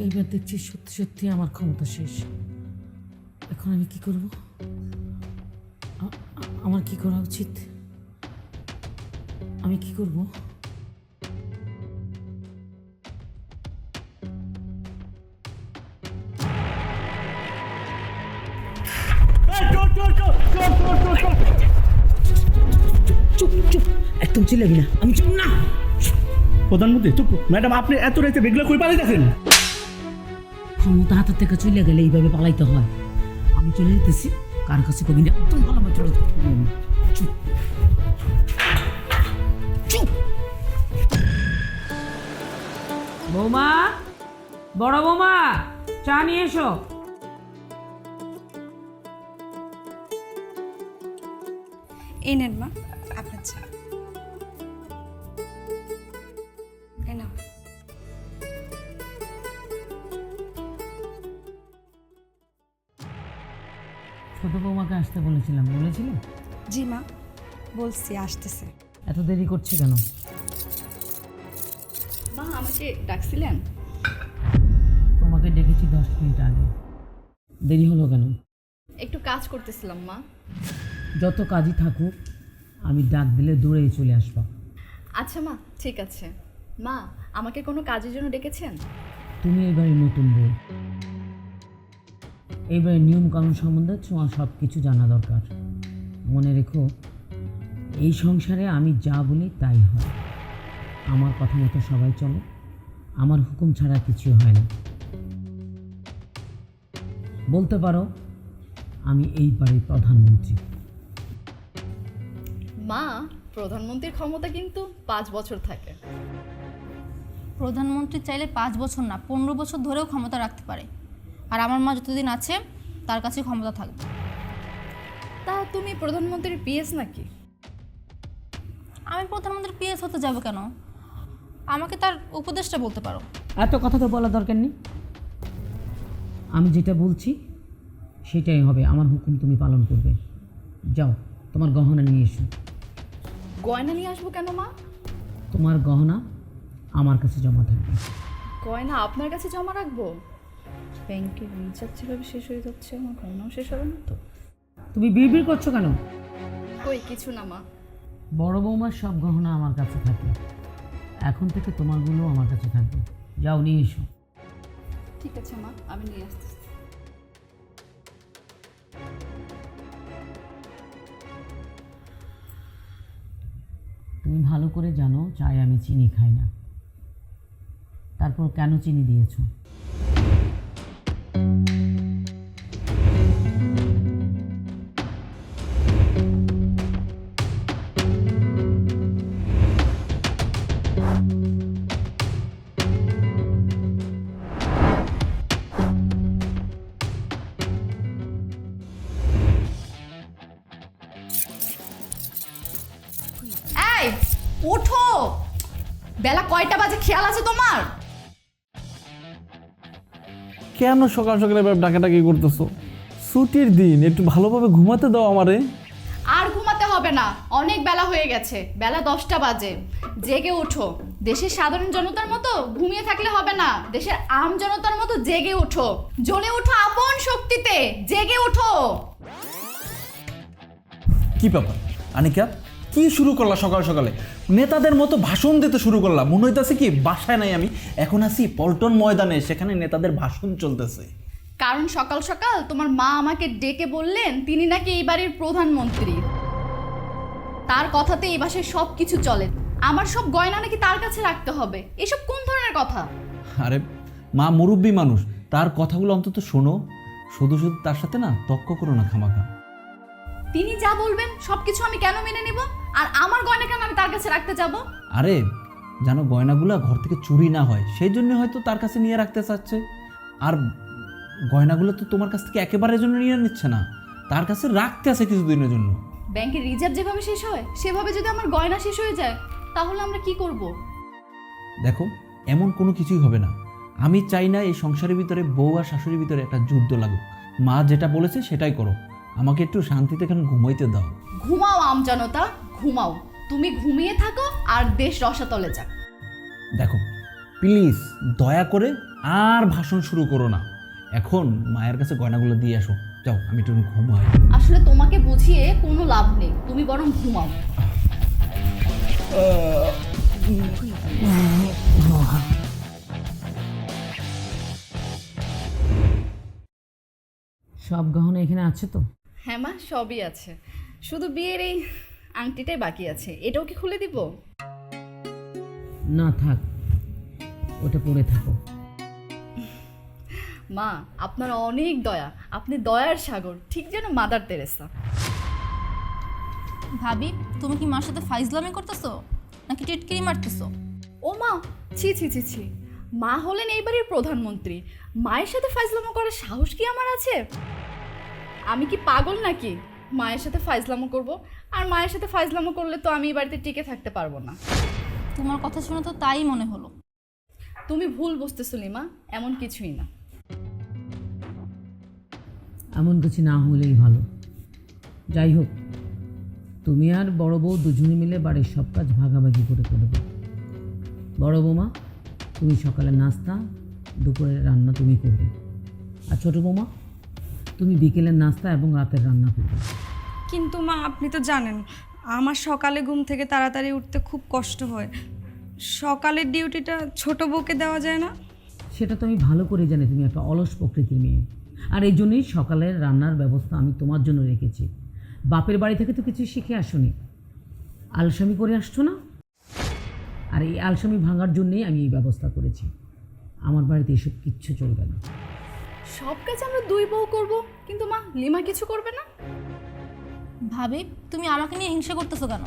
এইবার দেখছি সত্যি সত্যি আমার ক্ষমতা শেষ। এখন আমি কি করব? আমার কি করা উচিত? আমি কি করব? চুপ চুপ, একদম চিল্লাবি না। আমি চুপ না। প্রধানমন্ত্রী চুপ। ম্যাডাম আপনি এত রাইতে বেগলা কই পালাইতেছেন? ক্ষমতা হাতের থেকে চলে গেলে এইভাবে পালাইতে হয়। আমি চলে যেতেছি, কার কাছে কবি না, একদম ভালো মতো চলে যেতে। চুপ চুপ। বৌমা, বড় বৌমা, চা নিয়ে এসো। এই নেন মা আপনার চা। এই নাও। ছোট বৌমাকে আসতে বলেছিলাম, বলেছিলে? জি মা, বলছি আসতেছে। এত দেরি করছে কেন? মা আমাকে ডাকছিলেন? তোমাকে ডেকেছি 10 মিনিট আগে। দেরি হলো কেন? একটু কাজ করতেছিলাম মা। যত কাজই থাকুক, আমি ডাক দিলে দৌড়েই চলে আসবা। আচ্ছা মা, ঠিক আছে। মা আমাকে কোনো কাজের জন্য ডেকেছেন? তুমি এবারে নতুন বউ, এবারে নিয়ম কানুন সম্বন্ধে তোমার সব কিছু জানা দরকার। মনে রেখো, এই সংসারে আমি যা বলি তাই হয়। আমার কথা মতো সবাই চলে, আমার হুকুম ছাড়া কিছু হয় না। বলতে পারো আমি এই বাড়ির প্রধানমন্ত্রী। মা, প্রধানমন্ত্রীর ক্ষমতা কিন্তু 5 বছর থাকে। প্রধানমন্ত্রী চাইলে 5 বছর না 15 বছর ধরেও ক্ষমতা রাখতে পারে। আর আমার মা যতদিন আছে তার কাছে ক্ষমতা থাকবে। তা তুমি প্রধানমন্ত্রীর পিএস নাকি? আমি প্রধানমন্ত্রীর পিএস হতে যাব কেন? আমাকে তার উপদেশটা বলতে পারো। এত কথা তো বলা দরকার নেই। আমি যেটা বলছি সেটাই হবে। আমার হুকুম তুমি পালন করবে। যাও, তোমার গহনা নিয়ে এসো। গয়না নিয়ে আসবো কেন মা? তোমার গহনা আমার কাছে জমা থাকবে। গয়না আপনার কাছে জমা রাখবো? ব্যাংকের রিচার্জ যেভাবে শেষ হয়ে যাচ্ছে, আমার গয়নাও শেষ হবে না তো? তুমি বিড়বিড় করছো কেন? কই কিছু না মা। বড় বৌমার সব গহনা আমার কাছে থাকে, এখন থেকে তোমারগুলো আমার কাছে থাকবে। যাও, নিয়ে এসো। ঠিক আছে মা, আমি নিয়ে আসতেছি। তুমি ভালো করে জানো চাই আমি চিনি খাই না। তারপর কেন চিনি দিয়েছো? এই ওঠো, বেলা কয়টা বাজে খেয়াল আছে তোমার? কেন সকাল সকালে এবার ডাকাডাকি করতেছো? ছুটির দিন, একটু ভালোভাবে ঘুমাতে দাও আমারে। আর ঘুমাতে হবে না, অনেক বেলা হয়ে গেছে, বেলা 10টা বাজে। জেগে ওঠো। দেশের সাধারণ জনতার মতো ঘুমিয়ে থাকলে হবে না, দেশের আম জনতার মতো জেগে ওঠো। জ্বলে ওঠো আপন শক্তিতে, জেগে ওঠো। কি ব্যাপার আনিকা, কি শুরু করলা সকাল সকালে? নেতাদের মতো ভাষণ দিতে শুরু করলা। মনে হইতেছে কি বাসায় নাই আমি, এখন আছি পল্টন ময়দানে, সেখানে নেতাদের ভাষণ চলতেছে। কারণ সকাল সকাল তোমার মা আমাকে ডেকে বললেন তিনি নাকি এই বাড়ির প্রধানমন্ত্রী। তার কথাতে এই বাসায় সব কিছু চলে, আমার সব গয়না নাকি তার কাছে রাখতে হবে। এসব কোন ধরনের কথা? আরে মা মুরব্বী মানুষ, তার কথাগুলো অন্তত শোনো। শুধু শুধু তার সাথে না তর্ক করো না খামাখা। তিনি যা বলবেন সবকিছু আমি কেন মেনে নেব? আর আমার গয়না কেন আমি তার কাছে রাখতে যাব? আরে জানো, গয়নাগুলো ঘর থেকে চুরি না হয় সেই জন্য হয়তো তার কাছে নিয়ে রাখতে চাচ্ছে। আর গয়নাগুলো তো তোমার কাছ থেকে একেবারে জন্য নিয়ে নিচ্ছে না, তার কাছে রাখতে আছে কিছুদিনের জন্য। ব্যাংকের রিজার্ভ যেভাবে শেষ হয় সেভাবে যদি আমার গয়না শেষ হয়ে যায় তাহলে আমরা কি করব? দেখো, এমন কোনো কিছুই হবে না। আমি চাই না এই সংসারের ভিতরে বউ আর শাশুড়ির ভিতরে একটা যুদ্ধ লাগুক। মা যেটা বলেছে সেটাই করো, আমাকে একটু শান্তিতে এখানে ঘুমাইতে দাও। ঘুমাও আমজনতা, ঘুমাও। তুমি ঘুমিয়ে থাকো আর দেশ রসাতলে যাক। দেখো প্লিজ, দয়া করে আর ভাষণ শুরু করো না। এখন মায়ের কাছে গয়নাগুলো দিয়ে আসো, যাও আমি একটু ঘুমাই। আসলে তোমাকে বুঝিয়ে কোনো লাভ নেই, তুমি বরং ঘুমাও। সব গহনা এখানে আছে তো? হ্যাঁ মা, সবই আছে, শুধু বিয়ের এই আংটিটাই বাকি আছে। এটাও কি খুলে দিব? না থাক, ওটা পরে থাকো। মা, আপনার অনেক দয়া, আপনি দয়ার সাগর, ঠিক যেন মাদার তেরেসা। ভাবি, তুমি কি মার সাথে ফাইজলামি করতেছো নাকি টিটকিরি মারতেছো? ও মা, ছি ছি ছি ছি, মা হলেন এই বাড়ির প্রধানমন্ত্রী, মায়ের সাথে ফাইজলামো করার সাহস কি আমার আছে? আমি কি পাগল নাকি মায়ের সাথে ফাইজলামো করব? আর মায়ের সাথে ফাইজলামো করলে তো আমি এই বাড়িতে টিকে থাকতে পারবো না। তোমার কথা শুনে তো তাই মনে হলো। তুমি ভুল বুঝতেছো লিমা, এমন কিছুই না। এমন কিছু না হলেই ভালো। যাই হোক, তুমি আর বড় বউ দুজনে মিলে বাড়ির সব কাজ ভাগাভাগি করে করবে। বড় বৌমা, তুমি সকালের নাস্তা, দুপুরের রান্না তুমি করবে। আর ছোটো বৌমা, তুমি বিকেলের নাস্তা এবং রাতের রান্না করবে। কিন্তু মা, আপনি তো জানেন আমার সকালে ঘুম থেকে তাড়াতাড়ি উঠতে খুব কষ্ট হয়। সকালের ডিউটিটা ছোট বউকে দেওয়া যায় না? সেটা তো আমি ভালো করে জানি, তুমি একটা অলস প্রকৃতির মেয়ে। আর এই জন্যই সকালের রান্নার ব্যবস্থা আমি তোমার জন্য রেখেছি। বাপের বাড়ি থেকে তো কিছু শিখে আসোনি, আলসামি করে আসছো না। আর এই আলসামি ভাঙার জন্যেই আমি এই ব্যবস্থা করেছি। আমার বাড়িতে এসব কিচ্ছু চলবে না। সব কাজ আমরা দুই বউ করব, কিন্তু মা, লিমা কিছু করবে না। ভাবি, তুমি আমাকে নিয়ে হিংসা করতেছো কেন?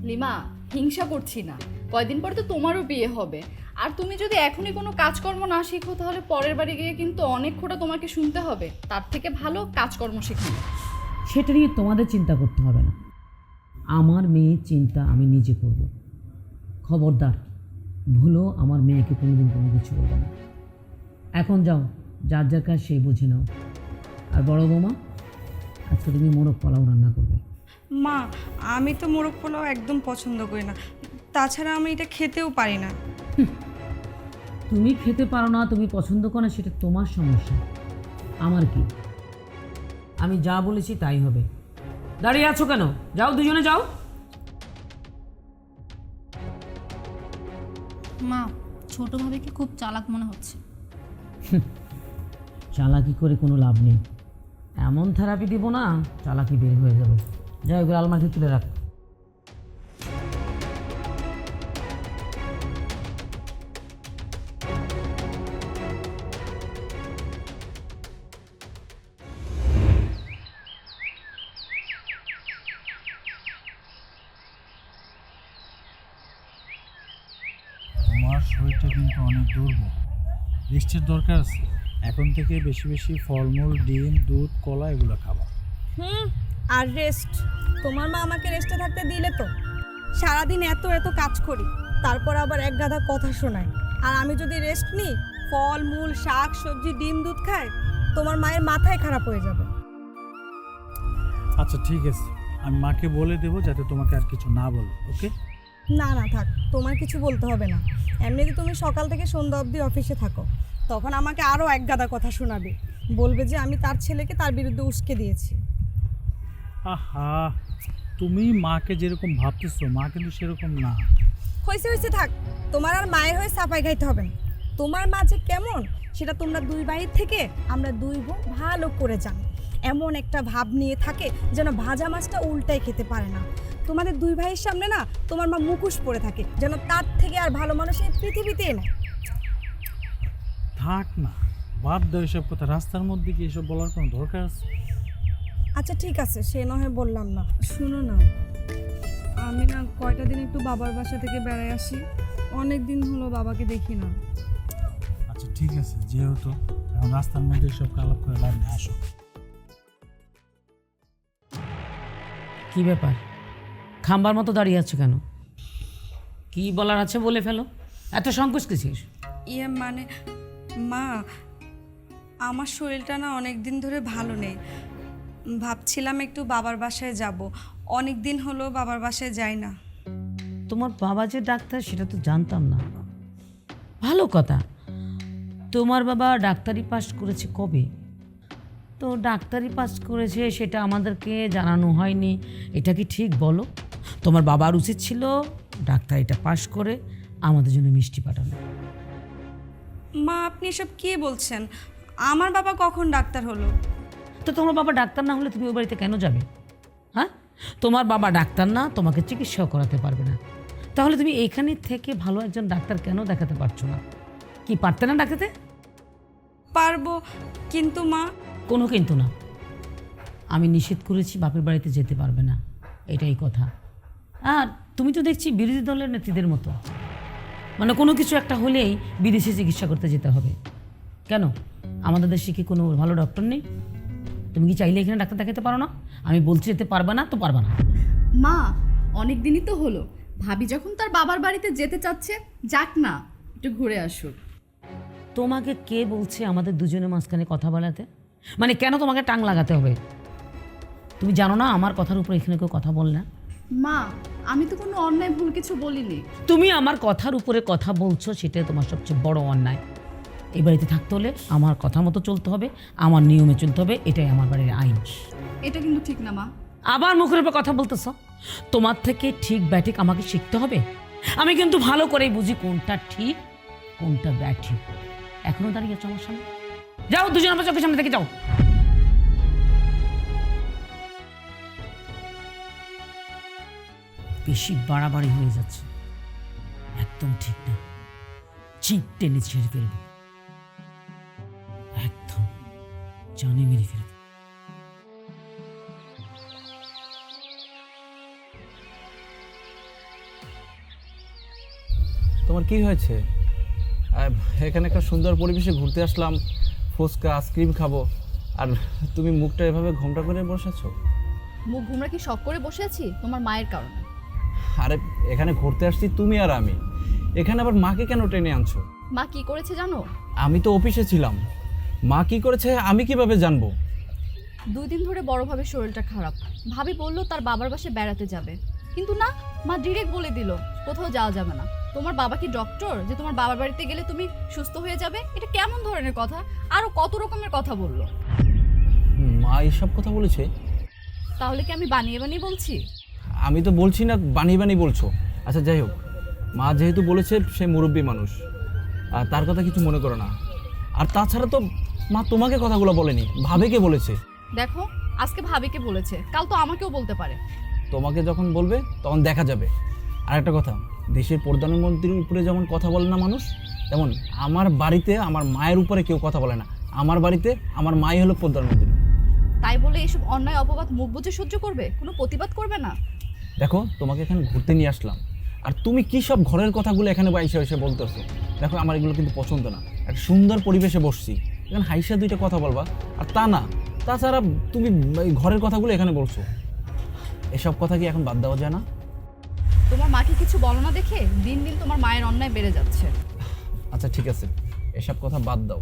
লিমা, হিংসা করছি না, কয়দিন পর তো তোমারও বিয়ে হবে। আর তুমি যদি এখনই কোনো কাজকর্ম না শিখো, তাহলে পরের বাড়ি গিয়ে কিন্তু অনেক খোঁটা তোমাকে শুনতে হবে। তার থেকে ভালো কাজকর্ম শেখানো। সেটা নিয়ে তোমাদের চিন্তা করতে হবে না, আমার মেয়ের চিন্তা আমি নিজে করব। খবরদার ভুলো আমার মেয়েকে কোনোদিন কোনো কিছু বলবে না। এখন যাও, যার যার কাজ সেই বুঝে নাও। আর বড় বৌমা, আজকে তুমি মোরগ পোলাও রান্না করবে। মা, আমি তো মোরগ পোলাও একদম পছন্দ করি না, তাছাড়া আমি এটা খেতেও পারি না। তুমি খেতে পারো না, তুমি পছন্দ করো না, সেটা তোমার সমস্যা, আমার কি? আমি যা বলেছি তাই হবে। দাঁড়িয়ে আছো কেন? যাও, দুজনে যাও। মা, ছোট ভাবিকে খুব চালাক মনে হচ্ছে। চালাকি করে কোনো লাভ নেই, এমন থেরাপি দিব না চালাকি বের হয়ে যাবে। যাই হোক, আলমারিতে তুলে রাখ। তোমার শরীরটা কিন্তু অনেক দুর্বল, রেস্টের দরকার আছে। এখন থেকে বেশি বেশি ফলমূল, ডিম, দুধ, কলা এগুলো খাবা। আর রেস্ট? তোমার মা আমাকে রেস্টে থাকতে দিলে তো? সারাদিন এত এত কাজ করি, তারপর আবার এক গাদা কথা শোনায়। আর আমি যদি রেস্ট নিই, ফল মূল, শাক সবজি, ডিম, দুধ খাই, তোমার মায়ের মাথায় খারাপ হয়ে যাবে। আচ্ছা ঠিক আছে, আমি মাকে বলে দেবো যাতে তোমাকে আর কিছু না বলে। ওকে? না না থাক, তোমার কিছু বলতে হবে না। এমনিতে তুমি সকাল থেকে সন্ধ্যা অবধি অফিসে থাকো, তখন আমাকে আরও এক গাদা কথা শোনাবে, বলবে যে আমি তার ছেলেকে তার বিরুদ্ধে উস্কে দিয়েছি। আহা, তুমি মাকে যেরকম ভাবতেছো, মা কিন্তু সেরকম না। হয়েছে হয়েছে থাক, তোমার আর মায়ের হয়ে সাফাই গাইতে হবে না। তোমার মা যে কেমন সেটা তোমরা দুই বাড়ির থেকে আমরা দুই বোন ভালো করে জানি। এমন একটা ভাব নিয়ে থাকে যেন ভাজা মাছটা উল্টাই খেতে পারে না। তোমাদের দুই ভাইয়ের সামনে না তোমার মা মুখোশ পরে থাকে, যেন তার থেকে আর ভালো মানুষ এই পৃথিবীতে নেই। থাক না, বাদ দাও এসব কথা। রাস্তার মধ্যে কি এসব বলার কোনো দরকার আছে? আচ্ছা ঠিক আছে, সে নয় বললাম না। শুনো না, আমি না কয়টা দিন একটু বাবার বাসা থেকে বেড়ায় আসি, অনেক দিন হলো বাবাকে দেখি না। আচ্ছা ঠিক আছে, যেহেতু এখন রাস্তার মধ্যে সব আলাপ করে লাভ নেই, আসো। কি ব্যাপার, খাম্বার মতো দাঁড়িয়ে আছো কেন? কি বলার আছে বলে ফেলো, এত সংকোচ কিসের? ইয়ে মানে মা, আমার শরীরটা না অনেক দিন ধরে ভালো নেই, ভাবছিলাম একটু বাবার বাসায় যাব। অনেক দিন হলো বাবার বাসায় যাই না। তোমার বাবা যে ডাক্তার সেটা তো জানতাম না। ভালো কথা, তোমার বাবা ডাক্তারি পাস করেছে কবে? তো ডাক্তারি পাস করেছে সেটা আমাদেরকে জানানো হয়নি, এটা কি ঠিক বলো? তোমার বাবার উচিত ছিল ডাক্তারিটা পাস করে আমাদের জন্য মিষ্টি পাঠানো। মা আপনি এসব কি বলছেন? আমার বাবা কখন ডাক্তার হলো? তো তোমার বাবা ডাক্তার না হলে তুমি ওই বাড়িতে কেন যাবে? হ্যাঁ, তোমার বাবা ডাক্তার না, তোমাকে চিকিৎসাও করাতে পারবে না, তাহলে তুমি এইখানে থেকে ভালো একজন ডাক্তার কেন দেখাতে পারছো না? কি পারতে না ডাকাতে? পারবো, কিন্তু মা। কোনো কিন্তু না, আমি নিষেধ করেছি বাপের বাড়িতে যেতে পারবে না, এটাই কথা। আর তুমি তো দেখছি বিরোধী দলের নেত্রীদের মতো, মানে কোনো কিছু একটা হলেই বিদেশে চিকিৎসা করতে যেতে হবে। কেন, আমাদের দেশে কি কোনো ভালো ডক্টর নেই? তুমি কি চাইলে এখানে ডাক্তার দেখাতে পারো না? আমি বলছি যেতে পারবে না তো পারবে না। মা, অনেক দিনই তো হলো, ভাবি যখন তার বাবার বাড়িতে যেতে চাচ্ছে, যাক না, একটু ঘুরে আসুক। তোমাকে কে বলছে আমাদের দুজনের মাঝখানে কথা বলাতে? মানে কেন তোমাকে টাং লাগাতে হবে? তুমি জানো না আমার কথার উপর এখানে কেউ কথা বল না? মা, আমি তো কোনো অন্যায় ভুল কিছু বলিনি। তুমি আমার কথার উপরে কথা বলছো, সেটাই তোমার সবচেয়ে বড় অন্যায়। এই বাড়িতে থাকতে হলে আমার কথা মতো চলতে হবে, আমার নিয়মে চলতে হবে, এটাই আমার বাড়ির আইন। এটা কিন্তু ঠিক না মা। আবার মুখের উপর কথা বলতেছ? তোমার থেকে ঠিক ব্যাঠিক আমাকে শিখতে হবে। আমি কিন্তু ভালো করেই বুঝি কোনটা ঠিক কোনটা ব্যাঠিক। এখনো দাঁড়িয়ে আছো আমার সামনে? যাও, দুজন আমার চোখের সামনে থেকে যাও। বেশি বাড়াবাড়ি হয়ে যাচ্ছে, একদম ঠিক না। চিপ টেনে ছেড়ে ফেলবো, একদম জানে মেরে ফেলবো। তোমার কি হয়েছে? এখানে একটা সুন্দর পরিবেশে ঘুরতে আসলাম, ফুচকা আইসক্রিম খাবো, আর তুমি মুখটা এভাবে ঘোমটা করে বসেছো। মুখ ঘুমরা কি শখ করে বসে আছি তোমার মায়ের কারণে? আরে এখানে ঘুরতে আসছি তুমি আর আমি, এখানে আবার মাকে কেন টেনে আনছো? মা কি করেছে জানো? আমি তো অফিসে ছিলাম, মা কি করেছে আমি কিভাবে জানবো? 2 দিন ধরে বড়ভাবে শরীরটা খারাপ, ভাবি বললো তার বাবার বাসায় বেড়াতে যাবে, কিন্তু না, মা ডিরেক্ট বলে দিল কোথাও যাওয়া যাবে না। তোমার বাবা কি ডক্টর যে তোমার বাবার বাড়িতে গেলে তুমি সুস্থ হয়ে যাবে? এটা কেমন ধরনের কথা? আরো কত রকমের কথা বললো। মা এসব কথা বলেছে? তাহলে কি আমি বানিয়ে বানিয়ে বলছি? আমি তো বলছি না বানিয়ে বানিয়ে বলছো। আচ্ছা যাই হোক, মা যেহেতু বলেছে, সে মুরব্বী মানুষ, আর তার কথা কিছু মনে করো না। আর তাছাড়া তো মা তোমাকে কথাগুলো বলেনি, ভাবিকে বলেছে। দেখো, আজকে ভাবিকে বলেছে, কাল তো আমাকেও বলতে পারে। তোমাকে যখন বলবে তখন দেখা যাবে। আর একটা কথা, দেশের প্রধানমন্ত্রীর উপরে যেমন কথা বলে না মানুষ, তেমন আমার বাড়িতে আমার মায়ের উপরে কেউ কথা বলে না। আমার বাড়িতে আমার মাই হলো প্রধানমন্ত্রী। তাই বলে এসব অন্যায় অপবাদ মুখ বুজে সহ্য করবে? কোনো প্রতিবাদ করবে না? দেখো, তোমাকে এখানে ঘুরতে নিয়ে আসলাম, আর তুমি কি সব ঘরের কথাগুলো এখানে বাইসে এসে বলতেছো? দেখো, আমার এগুলো কিন্তু পছন্দ না। একটা সুন্দর পরিবেশে বসছি, এখানে হাইসা 2টা কথা বলবা, আর তা না। তাছাড়া তুমি এই ঘরের কথাগুলো এখানে বলছো, এসব কথা কি এখন বাদ দেওয়া যায় না? তোমার মাকে কিছু বলো না দেখে দিন দিন তোমার মায়ের অন্যায় বেড়ে যাচ্ছে। আচ্ছা ঠিক আছে, এসব কথা বাদ দাও,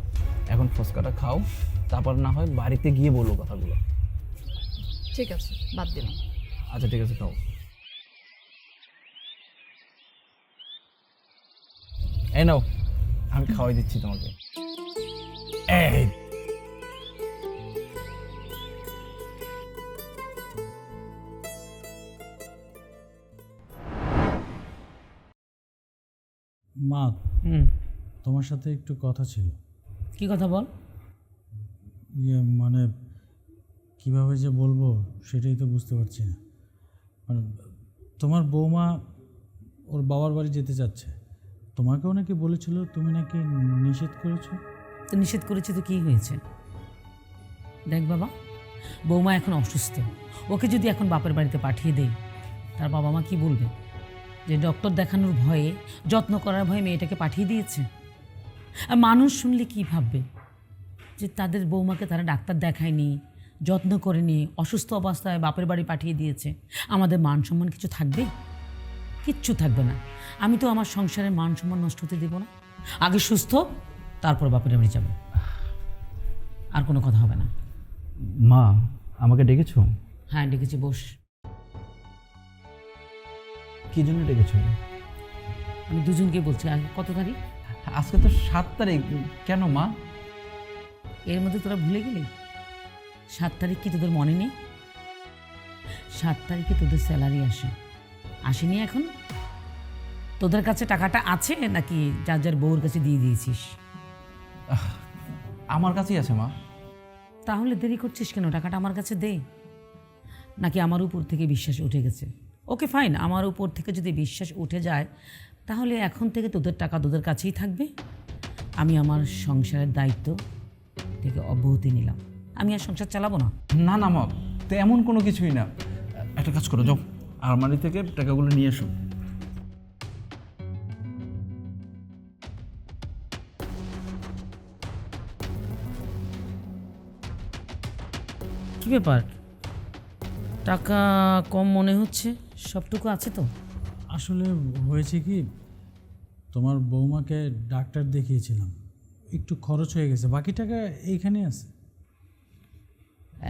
এখন ফুচকাটা খাও, তারপর না হয় বাড়িতে গিয়ে বলবো কথাগুলো। ঠিক আছে, বাদ দিলাম। আচ্ছা ঠিক আছে, খাও। এই নাও, আমি খাওয়াই দিচ্ছি তোমাকে। এই মা, তোমার সাথে একটু কথা ছিল। কি কথা বল? মানে কিভাবে যে বলবো সেটাই তো বুঝতে পারছি না। মানে তোমার বৌমা ওর বাবার বাড়ি যেতে চাচ্ছে, তোমাকেও নাকি বলেছিল, তুমি নাকি নিষেধ করেছো। তো নিষেধ করেছি তো কি হয়েছে? দেখ বাবা, বৌমা এখন অসুস্থ, ওকে যদি এখন বাপের বাড়িতে পাঠিয়ে দেই, তার বাবা মা কি বলবে? যে ডক্টর দেখানোর ভয়ে, যত্ন করার ভয়ে মেয়েটাকে পাঠিয়ে দিয়েছে। আর মানুষ শুনলে কি ভাববে? যে তাদের বৌমাকে তারা ডাক্তার দেখায়নি, যত্ন করেনি, অসুস্থ অবস্থায় বাপের বাড়ি পাঠিয়ে দিয়েছে। আমাদের মান সম্মান কিছু থাকবে? কিচ্ছু থাকবে না। আমি তো আমার সংসারের মান সম্মান নষ্ট হতে দেবো না। আগে সুস্থ, তারপর বাপের বাড়ি যাবে, আর কোনো কথা হবে না। মা, আমাকে ডেকেছো? হ্যাঁ ডেকেছি, বস। কি জন্য ডেকেছো? আমি দুজনকে বলছি। আর কত তারিখ? আজকে তো 7 তারিখ, কেন মা? এর মধ্যে তোরা ভুলে গেলি 7 তারিখ কি তোদের মনে নেই? 7 তারিখে তোদের স্যালারি আসেনি এখন? তোদের কাছে টাকাটা আছে নাকি যার যার বউর কাছে দিয়ে দিয়েছিস? আমার কাছেই আছে মা। তাহলে দেরি করছিস কেন? টাকাটা আমার কাছে দে। নাকি আমার উপর থেকে বিশ্বাস উঠে গেছে? ওকে ফাইন, আমার উপর থেকে যদি বিশ্বাস উঠে যায় তাহলে এখন থেকে তোদের টাকা তোদের কাছেই থাকবে। আমি আমার সংসারের দায়িত্ব থেকে অব্যাহতি নিলাম। আমি আর সংসার চালাবো না। না না মা, তো এমন কোনো কিছুই না। একটা কাজ করো, যাও আলমারি থেকে টাকাগুলো নিয়ে এসো। কী ব্যাপার, টাকা কম মনে হচ্ছে? সবটুকু আছে তো? আসলে হয়েছে কি, তোমার বৌমাকে ডাক্তার দেখিয়েছিলাম, একটু খরচ হয়ে গেছে, বাকি টাকা এইখানে আছে।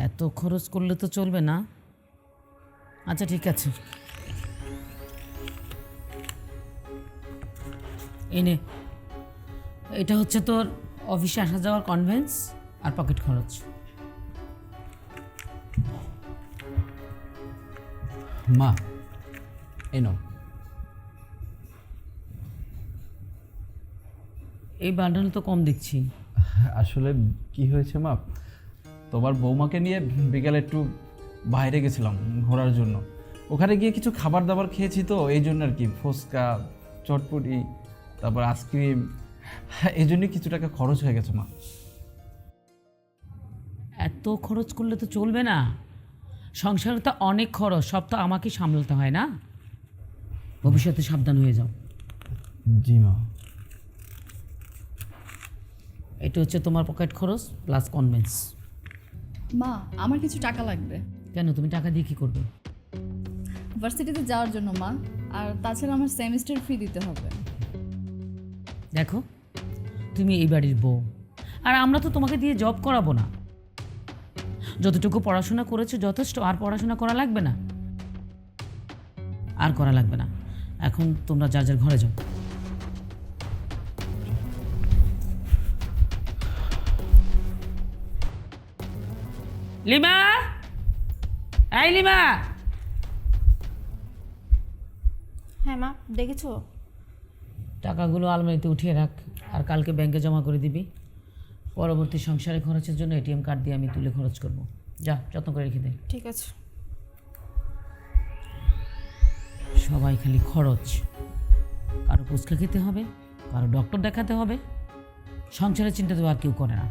এত খরচ করলে তো চলবে না। আচ্ছা ঠিক আছে, এনে এটা হচ্ছে তোর অফিসে আসা যাওয়ার কনভেন্স আর পকেট খরচ। মা এই নাও। এই বান্ডেল তো কম দেখছি। আসলে কি হয়েছে মা, তোমার বৌমাকে নিয়ে বিকালে একটু বাইরে গেছিলাম ঘোরার জন্য। ওখানে গিয়ে কিছু খাবার দাবার খেয়েছি তো, এই জন্য আর কি, ফুচকা, চটপটি, তারপর আইসক্রিম, এই জন্যই কিছু টাকা খরচ হয়ে গেছে মা। এত খরচ করলে তো চলবে না। সংসারে তো অনেক খরচ, সব তো আমাকে সামলাতে হয় না। ভবিষ্যতে সাবধান হয়ে যাও। জি মা। এটা হচ্ছে তোমার পকেট খরচ প্লাস কনভেন্স। মা, আমার কিছু টাকা লাগবে কেন, তুমি টাকা দিয়ে কী করবে? ভার্সিটিতে যাওয়ার জন্য মা, আর তাছাড়া আমার সেমিস্টার ফি দিতে হবে। দেখো, তুমি এই বাড়ির বউ, আর আমরা তো তোমাকে দিয়ে জব করাবো না। যতটুকু পড়াশোনা করেছো যথেষ্ট, আর পড়াশোনা করা লাগবে না, আর করা লাগবে না। এখন তোমরা যার যার ঘরে যাও। লিমা, এই লিমা, হ্যাঁ মা, দেখেছো? টাকাগুলো আলমারিতে উঠিয়ে রাখ, আর কালকে ব্যাংকে জমা করে দিবি। পরবর্তী সংসারে খরচের জন্য এটিএম কার্ড দিয়ে আমি তুলে খরচ করব। যা, যত্ন করে রেখে দে। ঠিক আছে। সবাই খালি খরচ, কারো ফুচকা খেতে হবে, কারো ডক্টর দেখাতে হবে, সংসারের চিন্তা তো আর কেউ করে না।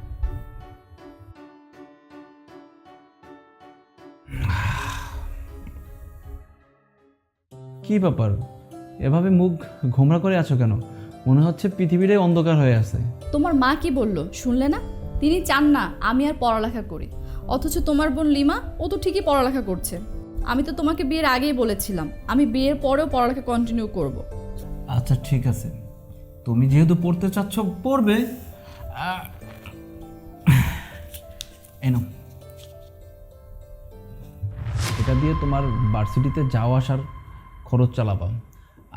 কি ব্যাপার, এভাবে মুখ ঘোমরা করে আছো কেন? মনে হচ্ছে পৃথিবীটাই অন্ধকার হয়ে আছে। তোমার মা কি বললো শুনলে না? তিনি চান না আমি আর পড়ালেখা করি, অথচ তোমার বোন লিমা ও তো ঠিকই পড়ালেখা করছে। আমি তো তোমাকে বিয়ের আগেই বলেছিলাম আমি বিয়ের পরেও পড়ালেখা কন্টিনিউ করব। আচ্ছা ঠিক আছে, তুমি যেহেতু পড়তে চাচ্ছ পড়বে। এনো, এটা দিয়ে তোমার ভার্সিটিতে যাওয়া আসার খরচ চালাবা,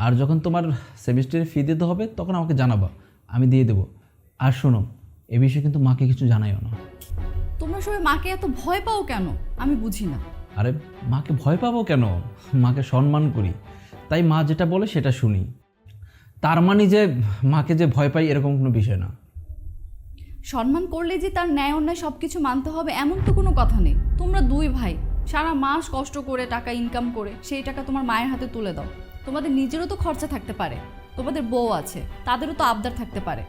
আর যখন তোমার সেমিস্টারে ফি দিতে হবে তখন আমাকে জানাবা, আমি দিয়ে দেবো। আর শোনো, এ বিষয়ে কিন্তু মাকে কিছু জানাইও না। তোমরা সবাই মাকে এত ভয় পাও কেন আমি বুঝি না। আরে মাকে ভয় পাবো কেন, মাকে সম্মান করি, তাই মা যেটা বলে সেটা শুনি। তার মানে যে মাকে যে ভয় পাই এরকম কোনো বিষয় না। সম্মান করলে যে তার ন্যায় অন্যায় সব কিছু মানতে হবে এমন তো কোনো কথা নেই। তোমরা দুই ভাই সারা মাস কষ্ট করে টাকা ইনকাম করে সেই টাকা তোমার মায়ের হাতে তুলে দাও। তোমাদের নিজেরও তো খরচা থাকতে পারে, তোমাদের বউ আছে, তাদেরও তো আবদার থাকতে পারে।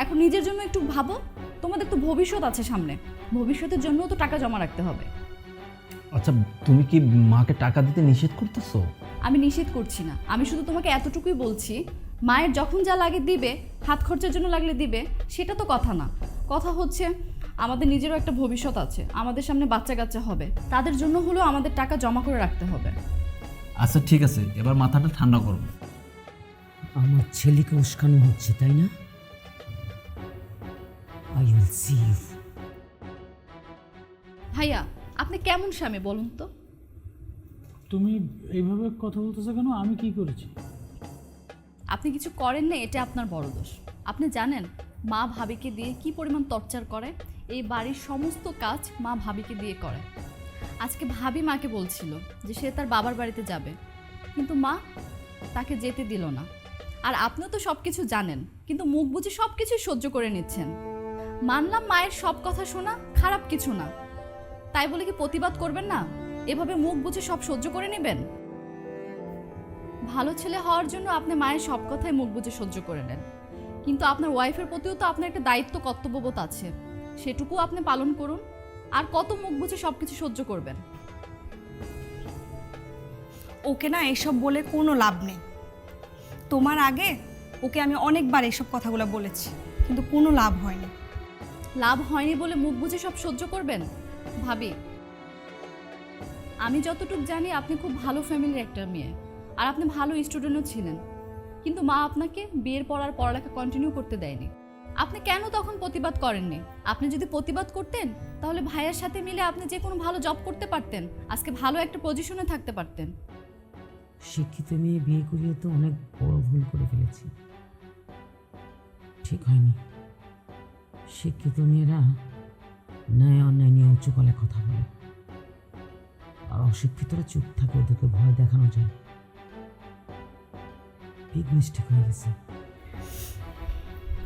এখন নিজের জন্য একটু ভাবো, তোমাদের তো ভবিষ্যৎ আছে সামনে, ভবিষ্যতের জন্যও তো টাকা জমা রাখতে হবে। আচ্ছা, তুমি কি মাকে টাকা দিতে নিষেধ করতেছো? আমি নিষেধ করছি না, আমি শুধু তোমাকে এতটুকুই বলছি, মায়ের যখন যা লাগে দিবে, হাত খরচের জন্য লাগলে দিবে, সেটা তো কথা না। কথা হচ্ছে আমাদের নিজেরও একটা ভবিষ্যৎ আছে, আমাদের সামনে বাচ্চা কাচ্চা হবে, তাদের জন্য হলেও আমাদের টাকা জমা করে রাখতে হবে। আচ্ছা ঠিক আছে, এবার মাথাটা ঠান্ডা করো। আমার ছেলেকে উস্কানো হচ্ছে, তাই না? I will see you. ভাইয়া, আপনি কেমন স্বামী বলুন তো? তুমি এইভাবে কথা বলতেছো কেন? আমি কি করেছি? আপনি কিছু করেন না, এটা আপনার বড় দোষ। আপনি জানেন মা ভাবিকে দিয়ে কি পরিমাণ টর্চার করে? এই বাড়ির সমস্ত কাজ মা ভাবিকে দিয়ে করে। আজকে ভাবি মাকে বলছিল যে সে তার বাবার বাড়িতে যাবে, কিন্তু মা তাকে যেতে দিল না। আর আপনিও তো সব কিছু জানেন, কিন্তু মুখ বুঝে সব কিছুই সহ্য করে নিচ্ছেন। মানলাম মায়ের সব কথা শোনা খারাপ কিছু না, তাই বলে কি প্রতিবাদ করবেন না? এভাবে মুখ বুঝে সব সহ্য করে নেবেন? ভালো ছেলে হওয়ার জন্য আপনি মায়ের সব কথাই মুখ বুঝে সহ্য করে নেন, কিন্তু আপনার ওয়াইফের প্রতিও তো আপনার একটা দায়িত্ব কর্তব্যবোধ আছে, সেটুকু আপনি পালন করুন। আর কত মুখ বুঝে সব কিছু সহ্য করবেন? ওকে না এসব বলে কোনো লাভ নেই। তোমার আগে ওকে আমি অনেকবার এসব কথাগুলো বলেছি, কিন্তু কোনো লাভ হয়নি। লাভ হয়নি বলে মুখ বুঝে সব সহ্য করবেন? ভাবি, আমি যতটুকু জানি আপনি খুব ভালো ফ্যামিলির একটা মেয়ে, আর আপনি ভালো স্টুডেন্টও ছিলেন, কিন্তু মা আপনাকে বিয়ের পর আর পড়ালেখা কন্টিনিউ করতে দেয়নি। আপনি কেন তখন প্রতিবাদ করেননি? আপনি যদি প্রতিবাদ করতেন তাহলে ভাইয়ের সাথে মিলে আপনি যে কোনো ভালো জব করতে পারতেন, আজকে ভালো একটা পজিশনে থাকতে পারতেন। শিক্ষিত মেয়ে বিয়ে করিয়ে তো অনেক বড় ভুল করে ফেলেছি, ঠিক হয়নি। শিক্ষিত মেয়েরা ন্যায় অন্যায় নিয়ে উচ্চ গলায় কথা বলে, আর অশিক্ষিতরা চুপ থাকে, ওদেরকে ভয় দেখানো যায়। বিগ মিস্টেক হয়ে গেছে।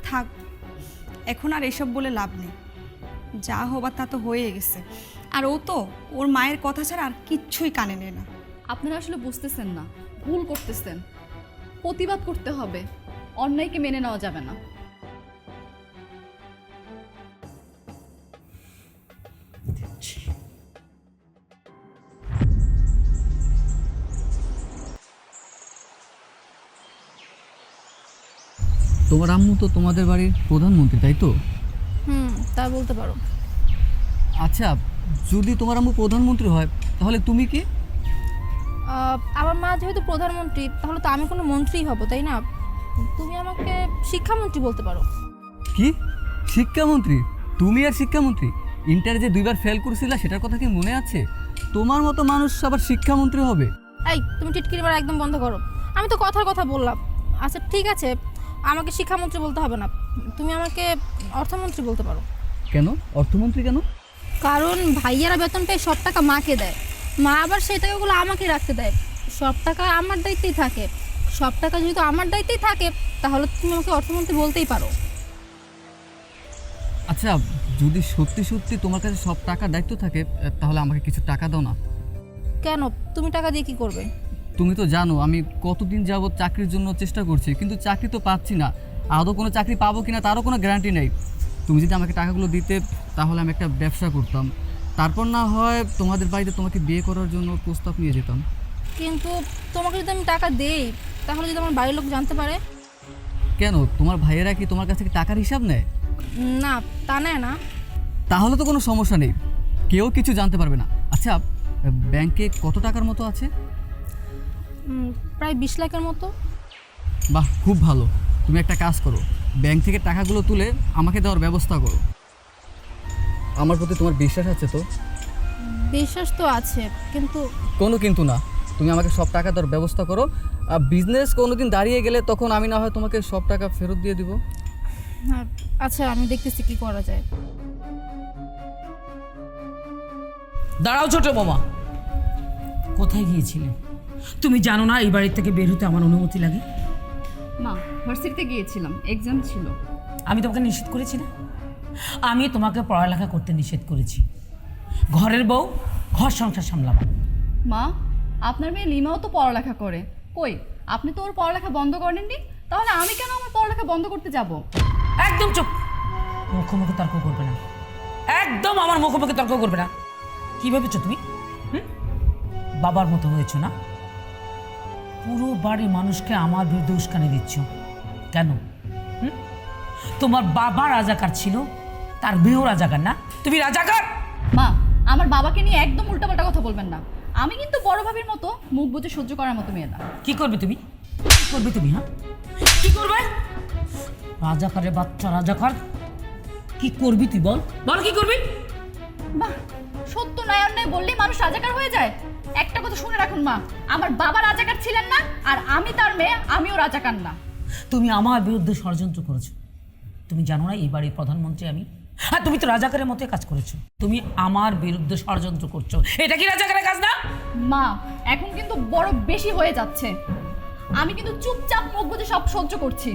থাক, এখন আর এসব বলে লাভ নেই। যা হবার তা তো হয়ে গেছে, আর ও তো ওর মায়ের কথা ছাড়া আর কিচ্ছুই কানে নেয় না। আপনারা আসলে বুঝতেছেন না, ভুল করতেছেন। প্রতিবাদ করতে হবে, অন্যায়কে মেনে নেওয়া যাবে না। তোমার আম্মু তো তোমাদের বাড়ির প্রধানমন্ত্রী, তাই তো? তা বলতে পারো। আচ্ছা, যদি তোমার আম্মু প্রধানমন্ত্রী হয় তাহলে তুমি কি? আমার মা যেহেতু প্রধানমন্ত্রী, তাহলে তো আমি কোনো মন্ত্রী হব, তাই না? তুমি আমাকে শিক্ষামন্ত্রী বলতে পারো। কি শিক্ষামন্ত্রী? তুমি আর শিক্ষামন্ত্রী? ইন্টারে যে 2বার ফেল করেছিলা সেটার কথা কি মনে আছে? তোমার মতো মানুষ আবার শিক্ষামন্ত্রী হবে? এই, তুমি টিটকিরি মারা একদম বন্ধ করো। আমি তো কথার কথা বললাম। আচ্ছা ঠিক আছে, আমাকে শিক্ষামন্ত্রী বলতে হবে না, তুমি আমাকে অর্থমন্ত্রী বলতে পারো। কেন অর্থমন্ত্রী কেন? কারণ ভাইয়ারা বেতন পেয়ে সব টাকা মাকে দেয়, মা আবার সেই টাকাগুলো আমাকে রাখতে দেয়। সব টাকা আমার দায়িত্বেই থাকে। সব টাকা যেহেতু আমার দায়িত্বেই থাকে, তাহলে তুমি আমাকে অর্থমন্ত্রী বলতেই পারো। আচ্ছা, যদি সত্যি সত্যি তোমার কাছে সব টাকার দায়িত্ব থাকে তাহলে আমাকে কিছু টাকা দাও না। কেন, তুমি টাকা দিয়ে কি করবে? তুমি তো জানো আমি কতদিন যাবত চাকরির জন্য চেষ্টা করছি, কিন্তু চাকরি তো পাচ্ছি না। আদৌ কোনো চাকরি পাবো কিনা তারও কোনো গ্যারান্টি নেই। তুমি যদি আমাকে টাকাগুলো দিতে তাহলে আমি একটা ব্যবসা করতাম, তারপর না হয় তোমাদের বাড়িতে তোমাকে বিয়ে করার জন্য প্রস্তাব নিয়ে যেতাম। কিন্তু তোমাকে যদি আমি টাকা দেই, তাহলে যদি আমার বাড়ির লোক জানতে পারে? কেন, তোমার ভাইয়েরা কি তোমার কাছ থেকে টাকার হিসাব নেয়? না, তা নেয় না। তাহলে তো কোনো সমস্যা নেই, কেউ কিছু জানতে পারবে না। আচ্ছা, ব্যাংকে কত টাকার মতো আছে? প্রায় 20 লাখের মতো। বাহ, খুব ভালো। তুমি একটা কাজ করো, ব্যাংক থেকে টাকাগুলো তুলে আমাকে দেওয়ার ব্যবস্থা করো। আমার প্রতি তোমার বিশ্বাস আছে তো? বিশ্বাস তো আছে, কিন্তু কোনো কিন্তু না, তুমি আমাকে সব টাকা দেওয়ার ব্যবস্থা করো। আর বিজনেস কোনোদিন দাঁড়িয়ে গেলে তখন আমি না হয় তোমাকে সব টাকা ফেরত দিয়ে দিব। আচ্ছা, আমি দেখতেছি কি করা যায়। দাঁড়াও ছোট মামা, কোথায় গিয়েছিলে? তুমি জানো না এই বাড়ি থেকে বের হতে আমার অনুমতি লাগে? মা, ভার্সিটিতে গিয়েছিলাম, এক্সাম ছিল। আমি তোমাকে নিষেধ করেছি না? আমি তোমাকে পড়ালেখা করতে নিষেধ করেছি। ঘরের বউ, ঘর সংসার সামলাবা। মা, আপনার মেয়ে লিমাও তো পড়ালেখা করে। কই, আপনি তো ওর পড়ালেখা বন্ধ করেননি, তাহলে আমি কেন আমার পড়ালেখা বন্ধ করতে যাব? একদম চুপ, মুখোমুখি তর্ক করবে না। একদম আমার মুখোমুখি তর্ক করবে না। কি ভেবেছো তুমি? বাবার মতো হয়েছো না? পুরো বাড়ির মানুষকে আমার বিরুদ্ধে উস্কানি দিচ্ছ কেন? তোমার বাবা রাজাকার ছিল, তার মেয়েও রাজাকার না? তুমি রাজাকার? মা, আমার বাবাকে নিয়ে একদম উল্টাপাল্টা কথা বলবেন না। আমি কিন্তু বড় ভাবির মতো মুখ বুঝে সহ্য করার মতো মেয়ে না। কি করবে তুমি? কি করবে তুমি? হ্যাঁ, কি করবে? রাজাকারের বাচ্চা রাজাকার, কি করবি তুই? বল বল, কি করবি? বাহ, সত্য নয় অন্যায় বললেই মানুষ রাজাকার হয়ে যায়? একটা কথা শুনে রাখুন মা, আমার বাবা রাজাকার ছিলেন না, আর আমি তার মেয়ে, আমিও রাজাকার না। তুমি আমার বিরুদ্ধে ষড়যন্ত্র করেছো, তুমি জানো না এই বাড়ির প্রধানমন্ত্রী আমি? আর তুমি তো রাজাকারের মতো কাজ করেছো, তুমি আমার বিরুদ্ধে ষড়যন্ত্র করছো। এটা কি রাজাকারের কাজ না? মা এখন কিন্তু বড় বেশি হয়ে যাচ্ছে। আমি কিন্তু চুপচাপ মুখ বুজে সব সহ্য করছি।